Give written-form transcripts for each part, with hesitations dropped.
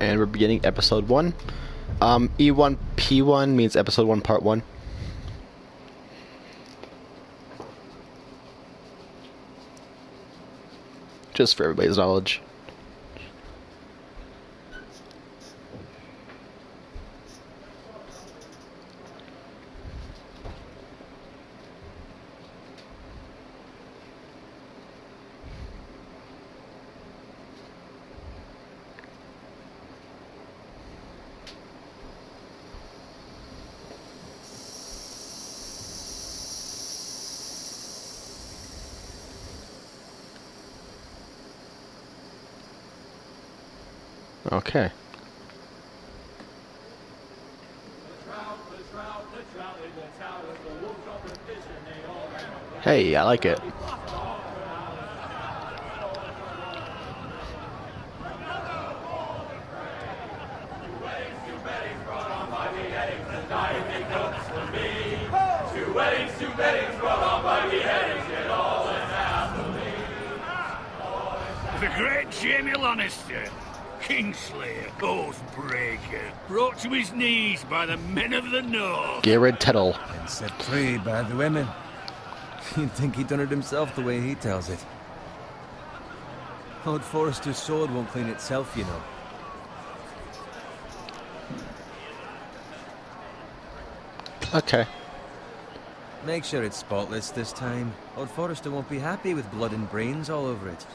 and we're beginning episode 1. E1P1 means episode 1 part 1. Just for everybody's knowledge. Okay. Hey, I like it. The great Jamie Lannister, Kingslayer, Oathbreaker, brought to his knees by the men of the North. Garrett Tettle. And set free by the women. You'd think he'd done it himself the way he tells it. Lord Forrester's sword won't clean itself, you know. Okay. Make sure it's spotless this time. Lord Forrester won't be happy with blood and brains all over it.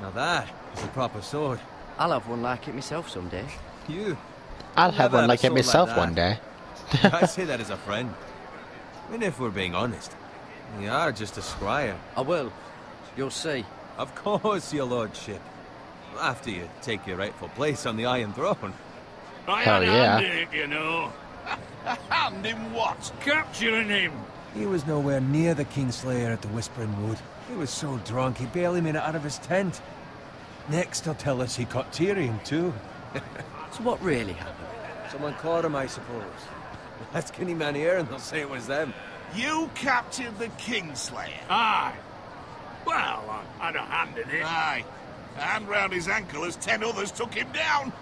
Now that is a proper sword. I'll have one like it myself someday. You? I'll have one like it myself one day. I say that as a friend. I mean, if we're being honest, you are just a squire. I will. You'll see. Of course, your lordship. After you take your rightful place on the Iron Throne. I Hell had a yeah. hand in it, you know. A hand in what? Capturing him. He was nowhere near the Kingslayer at the Whispering Wood. He was so drunk he barely made it out of his tent. Next he'll tell us he caught Tyrion too. So what really happened? Someone caught him, I suppose. Ask any man here and they'll say it was them. You captured the Kingslayer. Aye. Well, I had a hand in it. Aye. A hand round his ankle as 10 others took him down.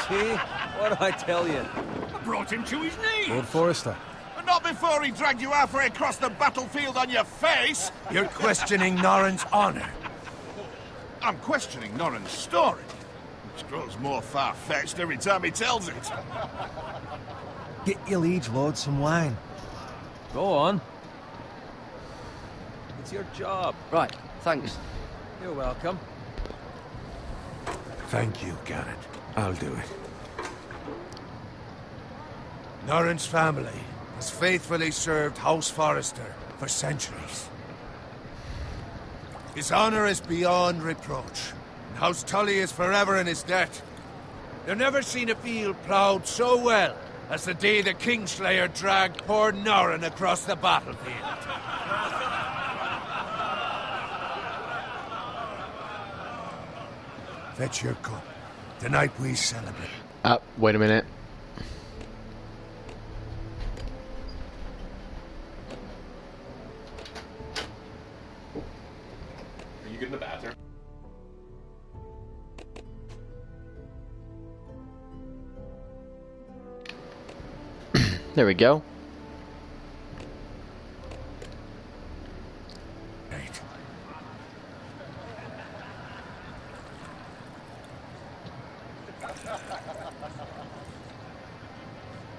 See? What'd I tell you? I brought him to his knees. Lord Forrester. But not before he dragged you halfway across the battlefield on your face. You're questioning Norrin's honor. I'm questioning Norrin's story, which grows more far-fetched every time he tells it. Get your liege lord some wine. Go on. It's your job. Right, thanks. You're welcome. Thank you, Garrett. I'll do it. Norrin's family has faithfully served House Forrester for centuries. His honor is beyond reproach, and House Tully is forever in his debt. They've never seen a field ploughed so well as the day the Kingslayer dragged poor Norrin across the battlefield. Fetch your cup. Tonight we celebrate. Wait a minute. Are you good in the bathroom? There we go. Right.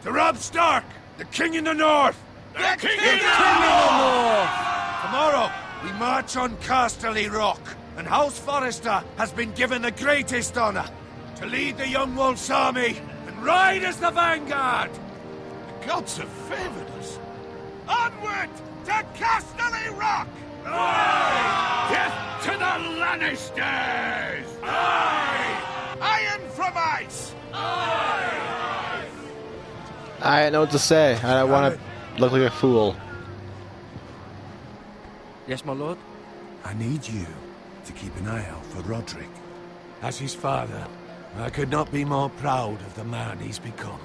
To Robb Stark, the King in the North! The King in the North! Tomorrow, we march on Casterly Rock, and House Forrester has been given the greatest honor to lead the Young Wolf's army and ride as the vanguard! The gods have favored us. Onward to Casterly Rock! Death to the Lannisters! Aye! Iron from ice! I don't know what to say. I don't want to look like a fool. Yes, my lord? I need you to keep an eye out for Roderick. As his father, I could not be more proud of the man he's become.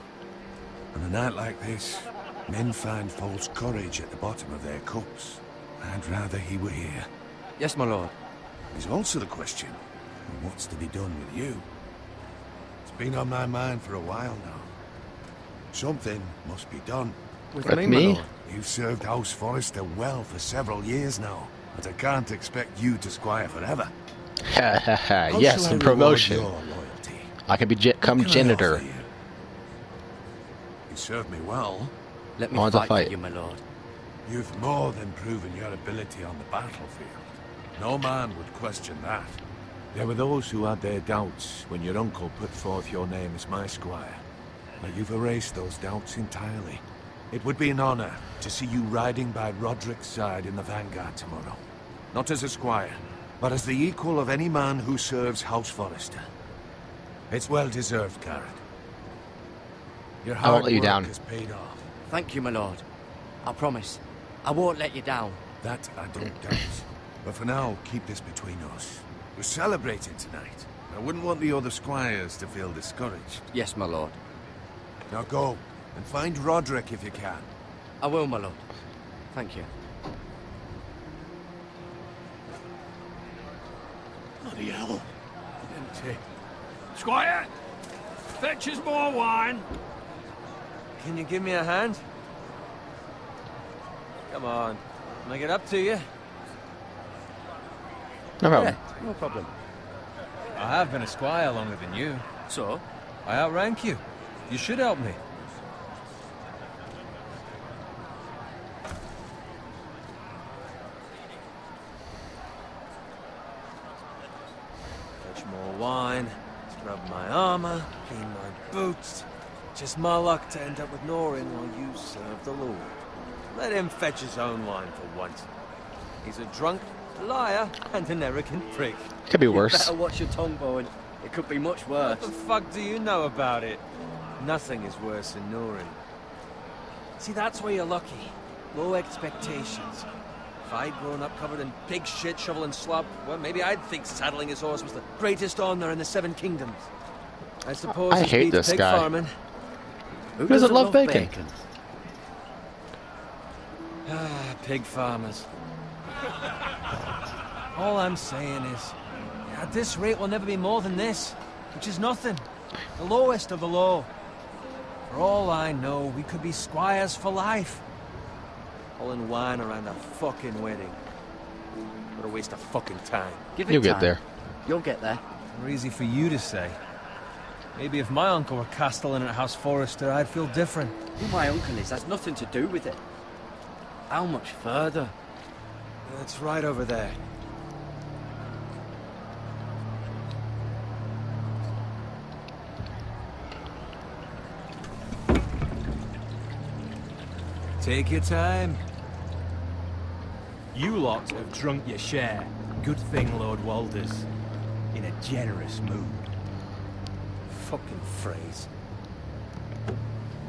On a night like this, men find false courage at the bottom of their cups. I'd rather he were here. Yes, my lord. is also the question, what's to be done with you? It's been on my mind for a while now. Something must be done. With With me, me? my lord. You've served House Forrester well for several years now, but I can't expect you to squire forever. Ha ha ha. How Yes, shall I some reward promotion. your loyalty? I can become What can I janitor. offer you? You served me well. Let I me want to fight fight. for you, my lord. You've more than proven your ability on the battlefield. No man would question that. There were those who had their doubts when your uncle put forth your name as my squire. But you've erased those doubts entirely. It would be an honor to see you riding by Roderick's side in the vanguard tomorrow. Not as a squire, but as the equal of any man who serves House Forrester. It's well deserved, Garrett. Your I hard won't let you work down. has paid off. Thank you, my lord. I promise. I won't let you down. That I don't doubt. But for now, keep this between us. We're celebrating tonight. I wouldn't want the other squires to feel discouraged. Yes, my lord. Now go, and find Roderick if you can. I will, my lord. Thank you. Bloody hell. Empty. Squire! Fetch us more wine. Can you give me a hand? Come on. Make it up to you. No problem. Yeah, no problem. I have been a squire longer than you. So, I outrank you. You should help me. Fetch more wine, scrub my armor, clean my boots. Just my luck to end up with Norin while you serve the Lord. Let him fetch his own wine for once. He's a drunk, a liar, and an arrogant prick. Could be you worse. better watch your tongue, Bowen. It could be much worse. What the fuck do you know about it? Nothing is worse than Norin. See, that's where you're lucky. Low expectations. If I'd grown up covered in pig shit, shovel and slop, well, maybe I'd think saddling his horse was the greatest honor in the Seven Kingdoms. I suppose I it hate beats this pig guy. farming. Who doesn't love bacon? Ah, pig farmers. All I'm saying is, at this rate we'll never be more than this, which is nothing. The lowest of the low. For all I know, we could be squires for life. Pulling wine around a fucking wedding. What a waste of fucking time. Give it You'll time. get there. You'll get there. More easy for you to say. Maybe if my uncle were castellan at House Forrester, I'd feel different. Who my uncle is has nothing to do with it. How much further? It's right over there. Take your time. You lot have drunk your share. Good thing Lord Walder's in a generous mood. Fucking phrase.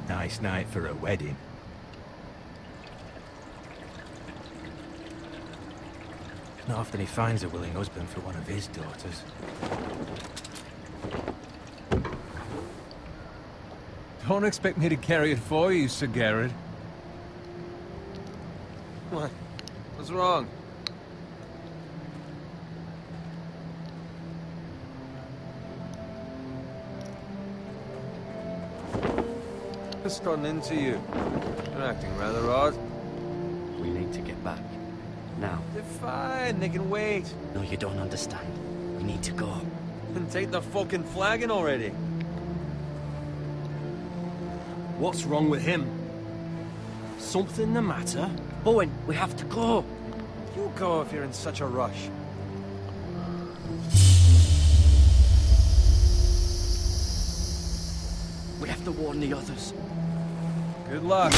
Nice night for a wedding. Not often he finds a willing husband for one of his daughters. Don't expect me to carry it for you, Sir Garrett. What? What's wrong? Just running into you. You're acting rather odd. We need to get back. Now. They're fine, they can wait. No, you don't understand. We need to go. And take the fucking flagon already. What's wrong with him? Something the matter? Bowen, we have to go. You go if you're in such a rush. We have to warn the others. Good luck.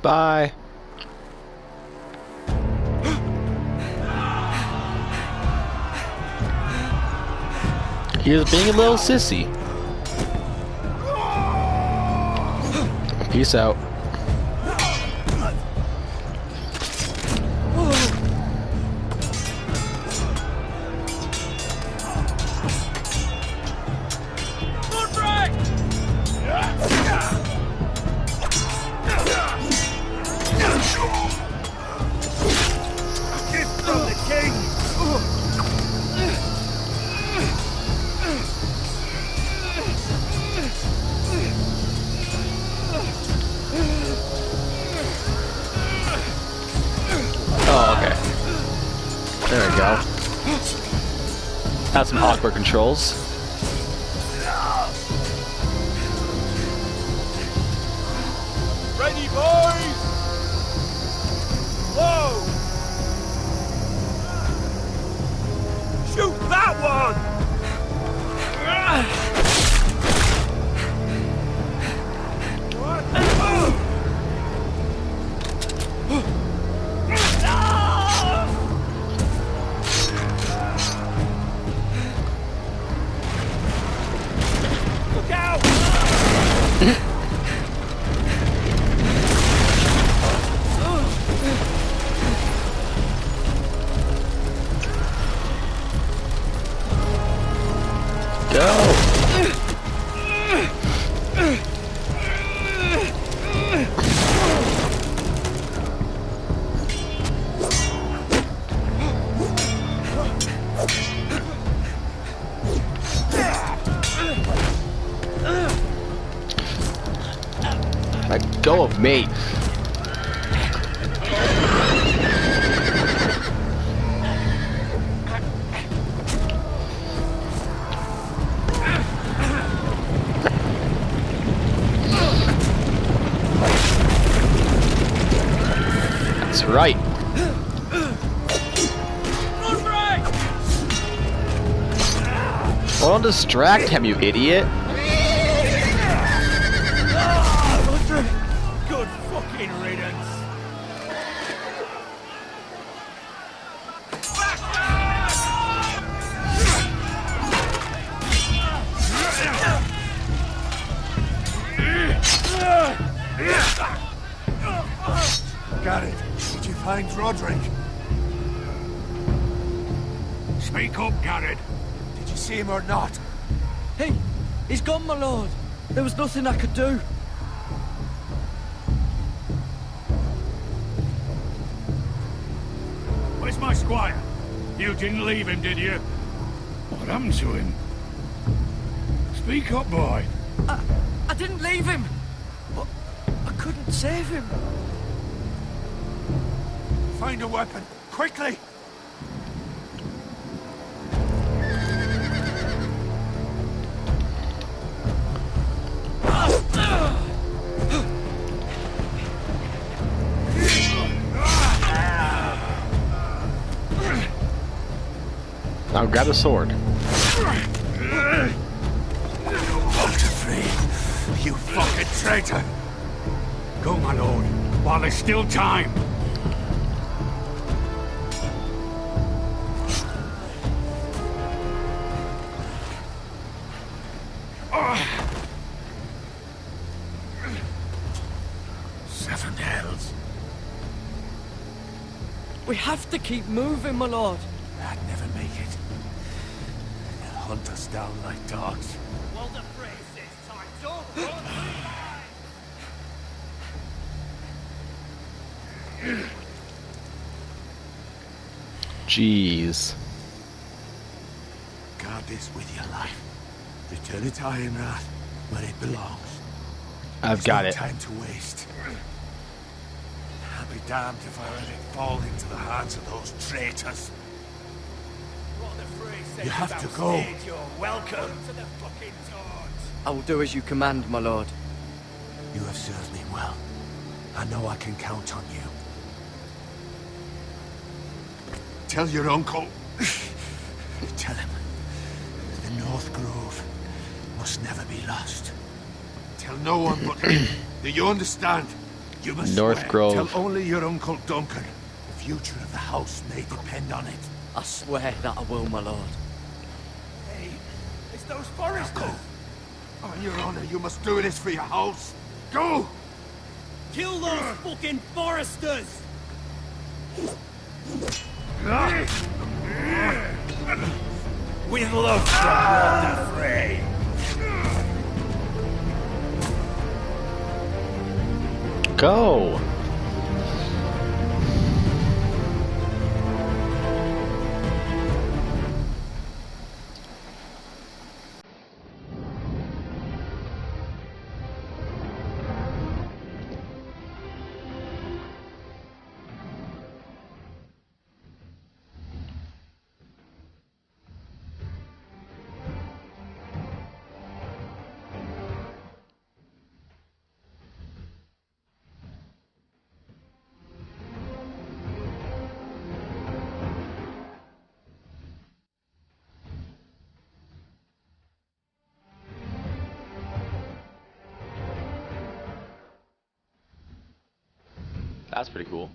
Bye. He was being a little sissy. Peace out. There we go. Have some awkward controls. Ready, boys! Whoa! Shoot that one! Look out! Go! Let go of me. That's right. Well, don't distract him, you idiot. Good fucking riddance. Garrett, did you find Roderick? Speak up, Garrett. Did you see him or not? Hey, he's gone, my lord. There was nothing I could do. Where's my squire? You didn't leave him, did you? What happened to him? Speak up, boy. I didn't leave him. But I couldn't save him. Find a weapon, quickly! Now grab the sword. Free, you fucking traitor! Go, my lord, while there's still time. Seven hells. We have to keep moving, my lord. I'd never make it. They'll hunt us down like dogs. Well, the phrase this time, don't Jeez. Guard this with your life. Return it to Ironrath, where it belongs. I've got There's it. no time to waste. I'll be damned if I let it fall into the hands of those traitors. You have to go. You're welcome to the fucking dogs. I will do as you command, my lord. You have served me well. I know I can count on you. Tell your uncle. Tell him. The North Grove must never be lost. Tell no one but him. Do you understand? You must North swear. Grove. Tell only your Uncle Duncan. The future of the house may depend on it. I swear that I will, my lord. Hey, it's those foresters. Go. On your honor, you must do this for your house. Go! Kill those fucking foresters! With love from Walter Frey. Go! That's pretty cool.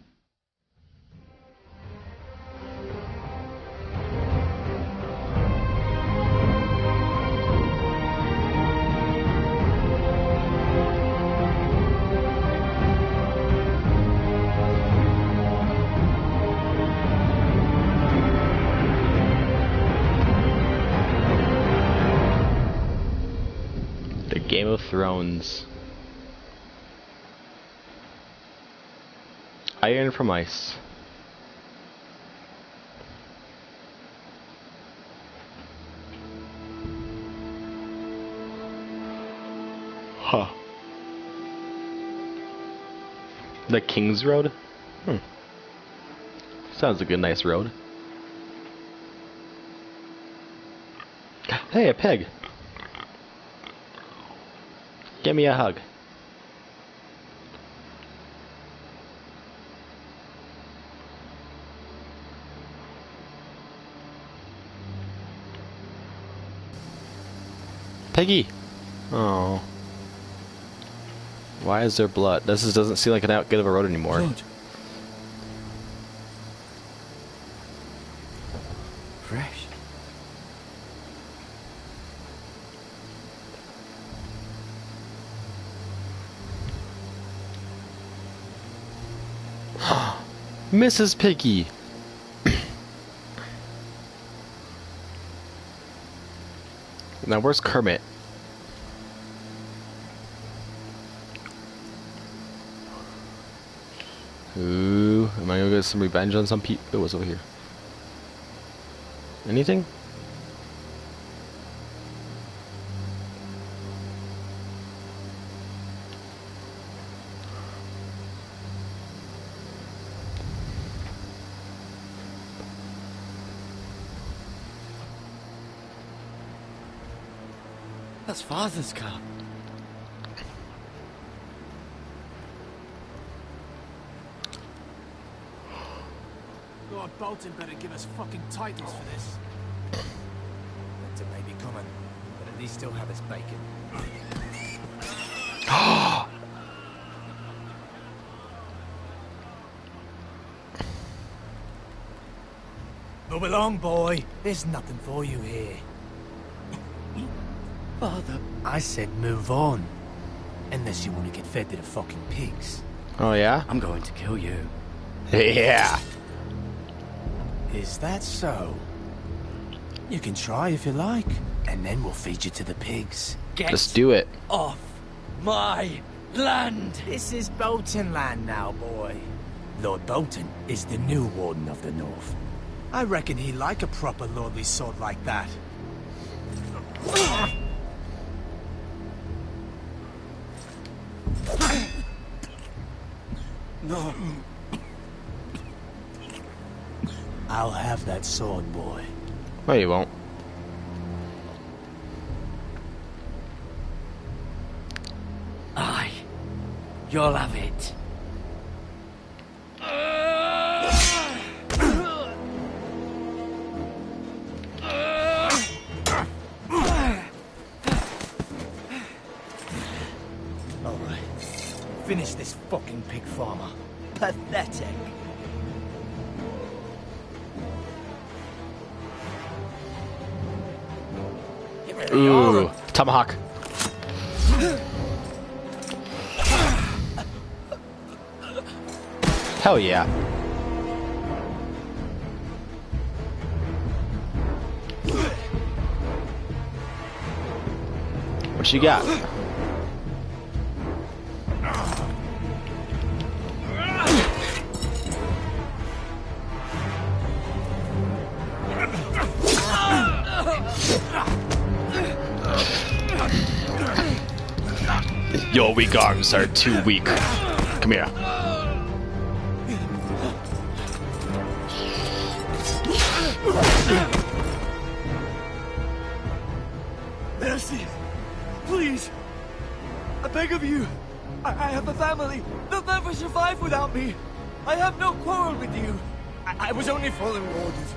Game of Thrones. Iron from Ice. Huh. The King's Road? Sounds like a nice road. Hey, a pig. Give me a hug. Peggy! Oh. Why is there blood? This doesn't seem like an out good of a road anymore. Blood. Fresh. Mrs. Piggy! Now where's Kermit? Ooh, am I gonna get some revenge on some people? Oh, what's over here? Anything? That's Father's car. Lord Bolton better give us fucking titles for this. Winter may be coming, but at least still have his bacon. Move along, boy. There's nothing for you here. Father. I said move on. Unless you want to get fed to the fucking pigs. Oh yeah? I'm going to kill you. Yeah! Is that so? You can try if you like, and then we'll feed you to the pigs. Get Let's do it. off my land! This is Bolton land now, boy. Lord Bolton is the new Warden of the North. I reckon he'd like a proper lordly sword like that. No. I'll have that sword, boy. No, you won't. Aye. You'll have it. Alright. Finish this fucking pig farmer. Pathetic. Ooh, tomahawk. Hell yeah. What you got? Your weak arms are too weak. Come here. Mercy! Please! I beg of you! I have a family! They'll never survive without me! I have no quarrel with you! I was only following orders.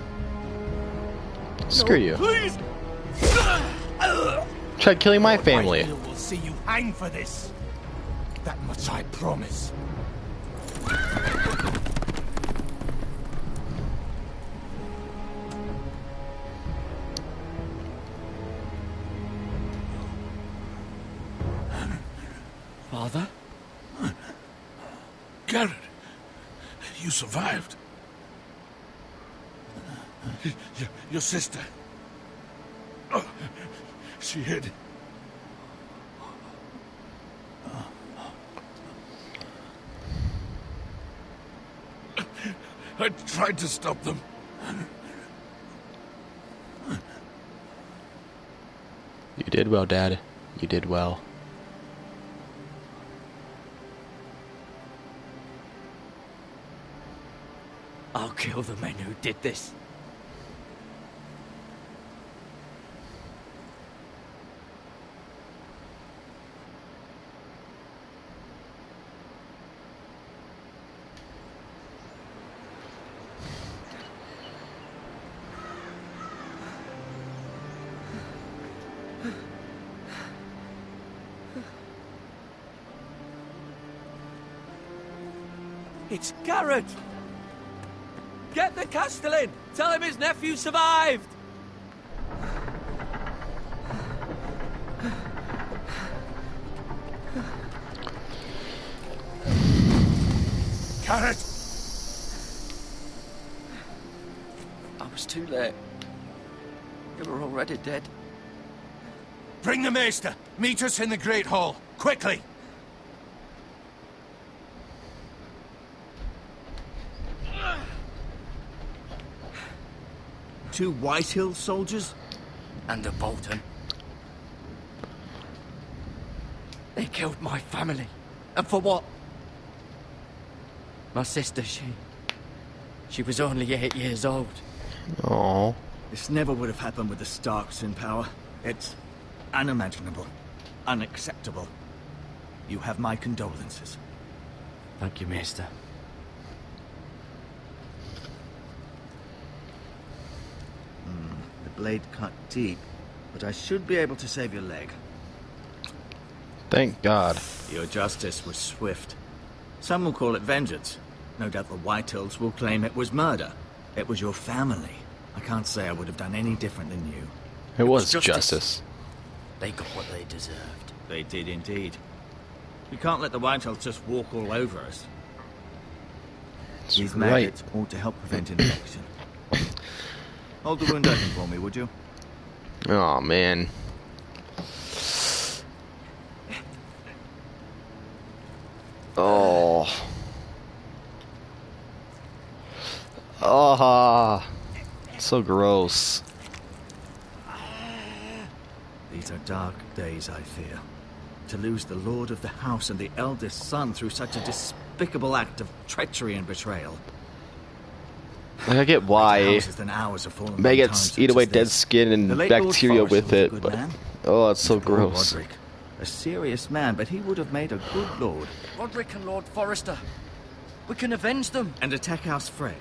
Screw you. Please! Tried killing my family. We'll see you hang for this. That much I promise. Garrett, you survived. Your sister. Oh, she hid. I tried to stop them. You did well, Dad. You did well. I'll kill the men who did this. It's Garrett! Get the Castellan! Tell him his nephew survived! Garrett! I was too late. You were already dead. Bring the Maester! Meet us in the Great Hall! Quickly! Two Whitehill soldiers? And a Bolton. They killed my family. And for what? My sister, she was only 8 years old. Oh. This never would have happened with the Starks in power. It's unimaginable. Unacceptable. You have my condolences. Thank you, Maester. The blade cut deep, but I should be able to save your leg. Thank God. Your justice was swift. Some will call it vengeance. No doubt the Whitehills will claim it was murder. It was your family. I can't say I would have done any different than you. It was justice. justice. They got what they deserved. They did indeed. We can't let the Whitehills just walk all over us. That's These right. maggots ought to help prevent infection. Hold the wound open for me, would you? Oh man. Oh. Oh. So gross. These are dark days, I fear. To lose the lord of the house and the eldest son through such a despicable act of treachery and betrayal. Like, I get why Houses than ours have fallen maggots times eat such away as dead this. skin and The late Lord bacteria Forrester with was a it, good but man. oh, it's so Lord gross. Roderick, a serious man, but he would have made a good lord. Roderick and Lord Forrester. We can avenge them. And attack House Frey.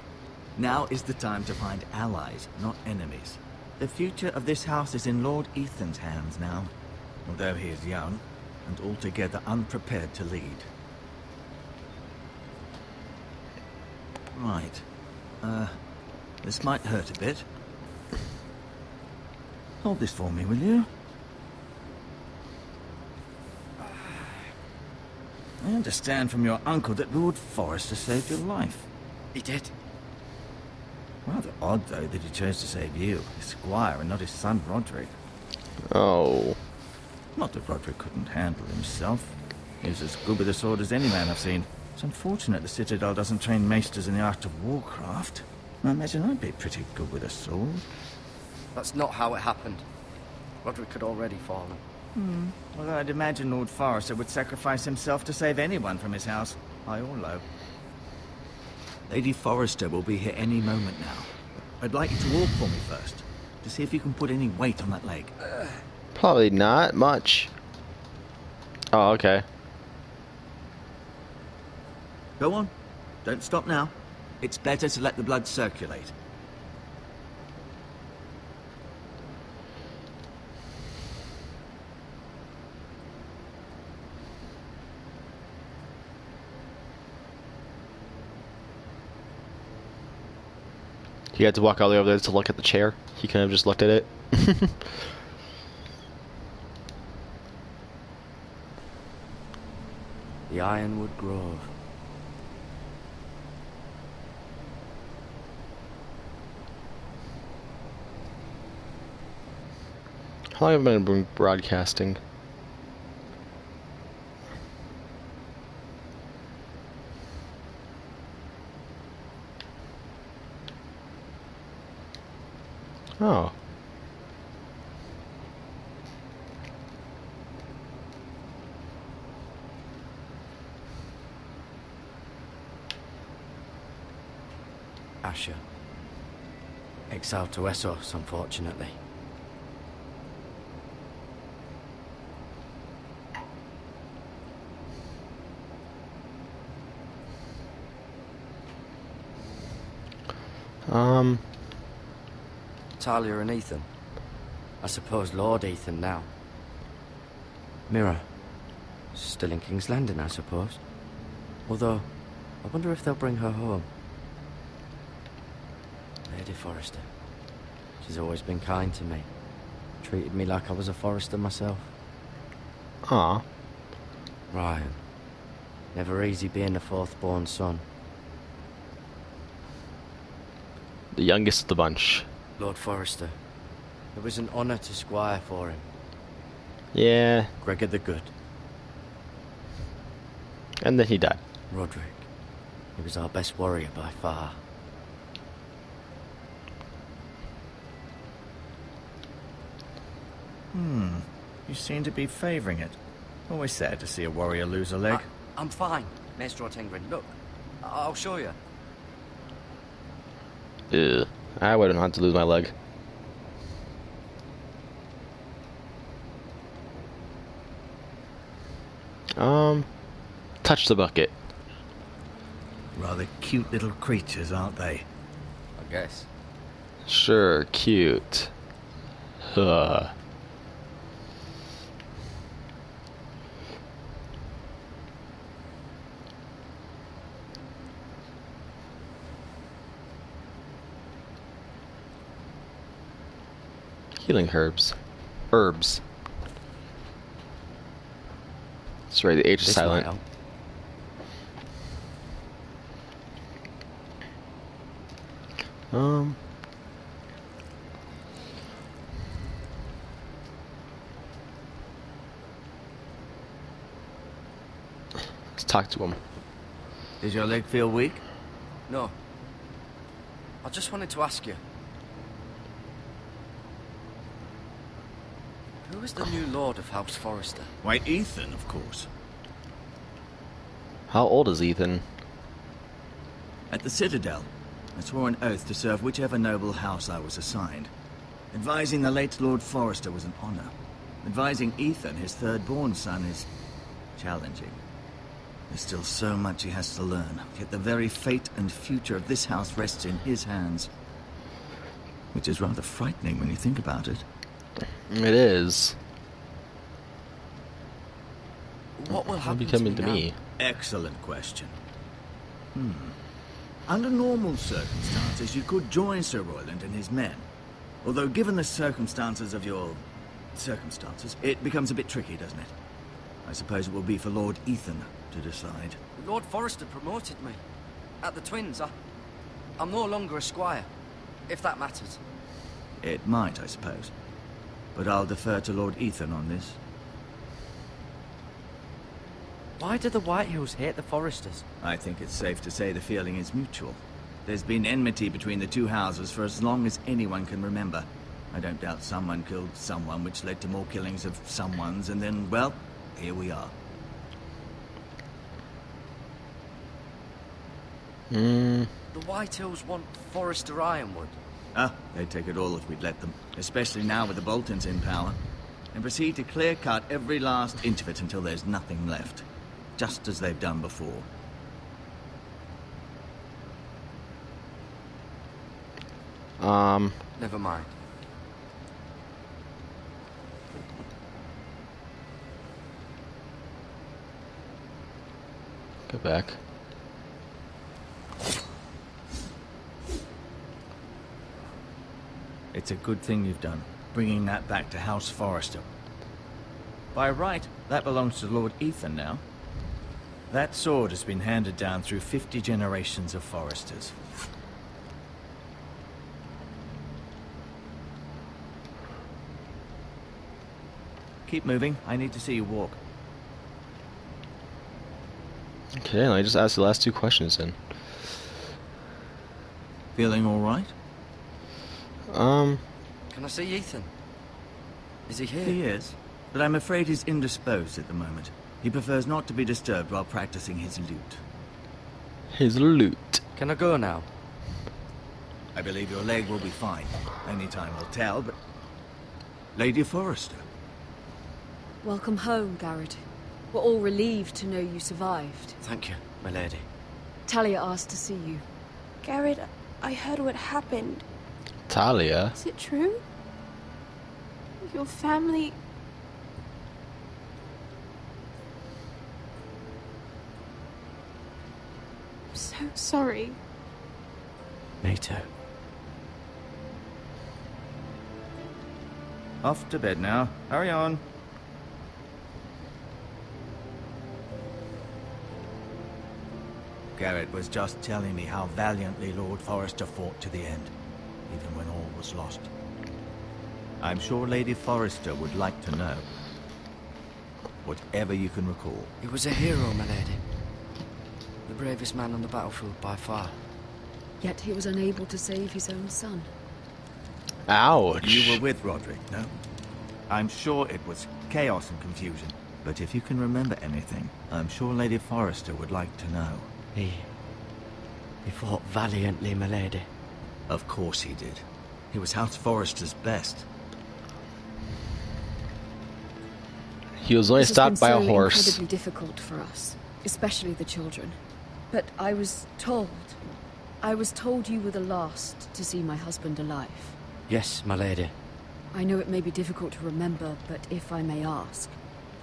Now is the time to find allies, not enemies. The future of this house is in Lord Ethan's hands now, although he is young and altogether unprepared to lead. Right. This might hurt a bit. Hold this for me, will you? I understand from your uncle that Lord Forrester saved your life. He did. Rather odd, though, that he chose to save you, his squire, and not his son, Roderick. Oh. Not that Roderick couldn't handle himself. He was as good with a sword as any man I've seen. It's unfortunate the Citadel doesn't train maesters in the art of warcraft. I imagine I'd be pretty good with a sword. That's not how it happened. Roderick had already fallen. Although I'd imagine Lord Forrester would sacrifice himself to save anyone from his house, high or low. Lady Forrester will be here any moment now. I'd like you to walk for me first, to see if you can put any weight on that leg. Probably not much. Oh, okay. Go on. Don't stop now. It's better to let the blood circulate. He had to walk all the way over there to look at the chair. He could have just looked at it. The Ironwood Grove. How long have I been broadcasting? Oh. Asher. Exiled to Essos, unfortunately. Talia and Ethan. I suppose Lord Ethan now. Mira. Still in King's Landing, I suppose. Although, I wonder if they'll bring her home. Lady Forrester. She's always been kind to me. Treated me like I was a Forrester myself. Aw. Ryan. Never easy being the fourth-born son. The youngest of the bunch. Lord Forrester. It was an honour to squire for him. Yeah. Gregor the Good. And then he died. Roderick. He was our best warrior by far. You seem to be favouring it. Always sad to see a warrior lose a leg. I'm fine, Maestro Tengrin. Look, I'll show you. Ugh. I wouldn't want to lose my leg. Touch the bucket. Rather cute little creatures, aren't they? I guess. Sure, cute. Huh. Healing herbs. Herbs. Sorry, the H is This silent. might help. Let's talk to him. Does your leg feel weak? No. I just wanted to ask you. Who is the new Lord of House Forrester? Why, Ethan, of course. How old is Ethan? At the Citadel, I swore an oath to serve whichever noble house I was assigned. Advising the late Lord Forrester was an honor. Advising Ethan, his third-born son, is challenging. There's still so much he has to learn, yet the very fate and future of this house rests in his hands. Which is rather frightening when you think about it. It is. What will He'll happen be coming to to me? me. Excellent question. Under normal circumstances, you could join Sir Royland and his men. Although given the circumstances of your... circumstances, it becomes a bit tricky, doesn't it? I suppose it will be for Lord Ethan to decide. Lord Forrester promoted me. At the Twins, I'm no longer a squire, if that matters. It might, I suppose. But I'll defer to Lord Ethan on this. Why do the Whitehills hate the Forresters? I think it's safe to say the feeling is mutual. There's been enmity between the two houses for as long as anyone can remember. I don't doubt someone killed someone, which led to more killings of someones, and then, well, here we are. The Whitehills want Forrester Ironwood. Ah, they'd take it all if we'd let them. Especially now with the Boltons in power. And proceed to clear-cut every last inch of it until there's nothing left. Just as they've done before. Never mind. Go back. It's a good thing you've done, bringing that back to House Forrester. By right, that belongs to Lord Ethan now. That sword has been handed down through 50 generations of Forresters. Keep moving. I need to see you walk. Okay, I just asked the last 2 questions then. Feeling all right? Can I see Ethan? Is he here? He is, but I'm afraid he's indisposed at the moment. He prefers not to be disturbed while practicing his lute. His loot. Can I go now? I believe your leg will be fine. Only time will tell, but... Lady Forrester. Welcome home, Garrett. We're all relieved to know you survived. Thank you, my lady. Talia asked to see you. Garrett, I heard what happened. Talia? Is it true? Your family... I'm so sorry. Me too. Off to bed now. Hurry on. Garrett was just telling me how valiantly Lord Forrester fought to the end, even when all was lost. I'm sure Lady Forrester would like to know. Whatever you can recall. He was a hero, my lady. The bravest man on the battlefield by far. Yet he was unable to save his own son. Ouch. You were with Roderick, no? I'm sure it was chaos and confusion. But if you can remember anything, I'm sure Lady Forrester would like to know. He fought valiantly, my lady. Of course he did. He was House Forrester's best. He was only This has stopped by a been so horse. incredibly difficult for us, especially the children. But I was told you were the last to see my husband alive. Yes, my lady. I know it may be difficult to remember, but if I may ask,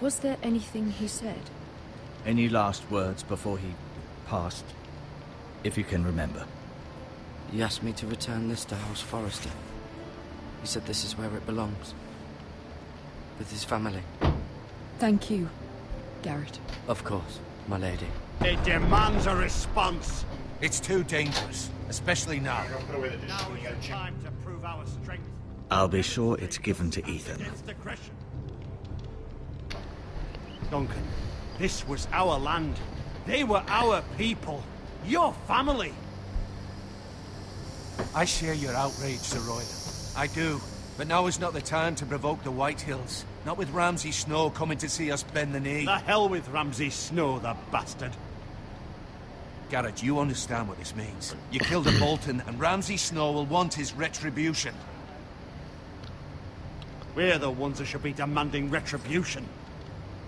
was there anything he said? Any last words before he passed? If you can remember. He asked me to return this to House Forrester. He said this is where it belongs. With his family. Thank you, Garrett. Of course, my lady. It demands a response. It's too dangerous, especially now. Now is the time to prove our strength. I'll be sure it's given to Ethan. Against aggression. Duncan, this was our land. They were our people. Your family. I share your outrage, Sir Royland. I do. But now is not the time to provoke the Whitehills. Not with Ramsay Snow coming to see us bend the knee. The hell with Ramsay Snow, the bastard. Garrett, you understand what this means. You killed a Bolton, and Ramsay Snow will want his retribution. We're the ones that should be demanding retribution.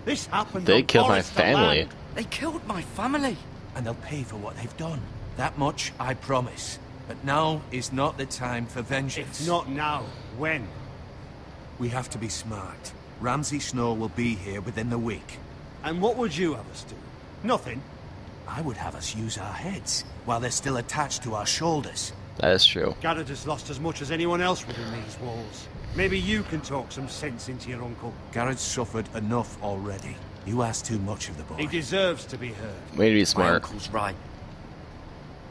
This happened They on killed my Forrester family. land. They killed my family. And they'll pay for what they've done. That much I promise. But now is not the time for vengeance. It's not now. When? We have to be smart. Ramsay Snow will be here within the week. And what would you have us do? Nothing. I would have us use our heads, while they're still attached to our shoulders. That is true. Garrett has lost as much as anyone else within these walls. Maybe you can talk some sense into your uncle. Garrett's suffered enough already. You ask too much of the boy. He deserves to be heard. Way to be My smart. uncle's right.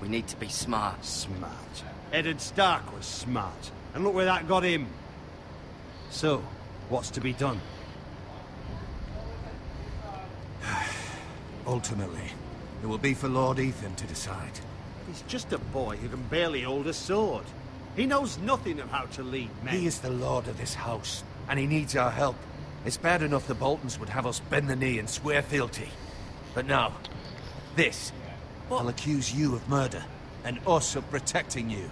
We need to be smart. Smart. Eddard Stark was smart. And look where that got him. So, what's to be done? Ultimately, it will be for Lord Ethan to decide. He's just a boy who can barely hold a sword. He knows nothing of how to lead men. He is the lord of this house, and he needs our help. It's bad enough the Boltons would have us bend the knee and swear fealty. But now, this. I'll accuse you of murder, and us of protecting you.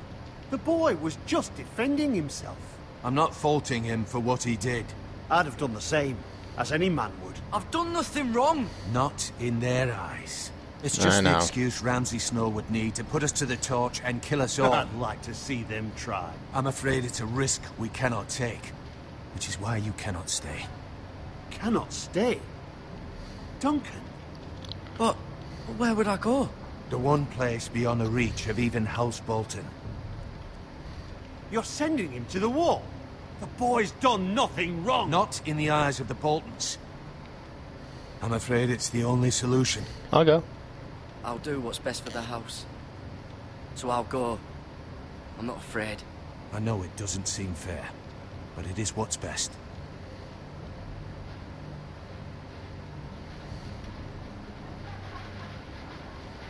The boy was just defending himself. I'm not faulting him for what he did. I'd have done the same, as any man would. I've done nothing wrong. Not in their eyes. It's I just the know. excuse Ramsay Snow would need to put us to the torch and kill us all. I'd like to see them try. I'm afraid it's a risk we cannot take, which is why you cannot stay. Cannot stay? Duncan? But where would I go? The one place beyond the reach of even House Bolton. You're sending him to the wall? The boy's done nothing wrong. Not in the eyes of the Boltons. I'm afraid it's the only solution. I'll go. I'll do what's best for the house. So I'll go. I'm not afraid. I know it doesn't seem fair, but it is what's best.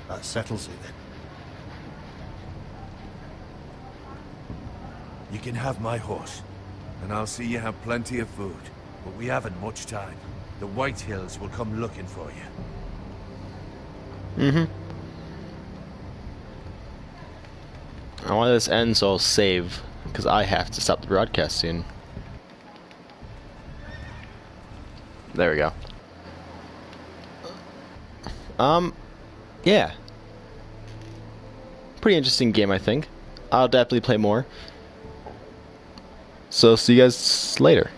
That settles it then. You can have my horse, and I'll see you have plenty of food. But we haven't much time. The White Hills will come looking for you. Mm-hmm. I want this to end, so I'll save, because I have to stop the broadcast soon. There we go. Yeah. Pretty interesting game, I think. I'll definitely play more. So, see you guys later.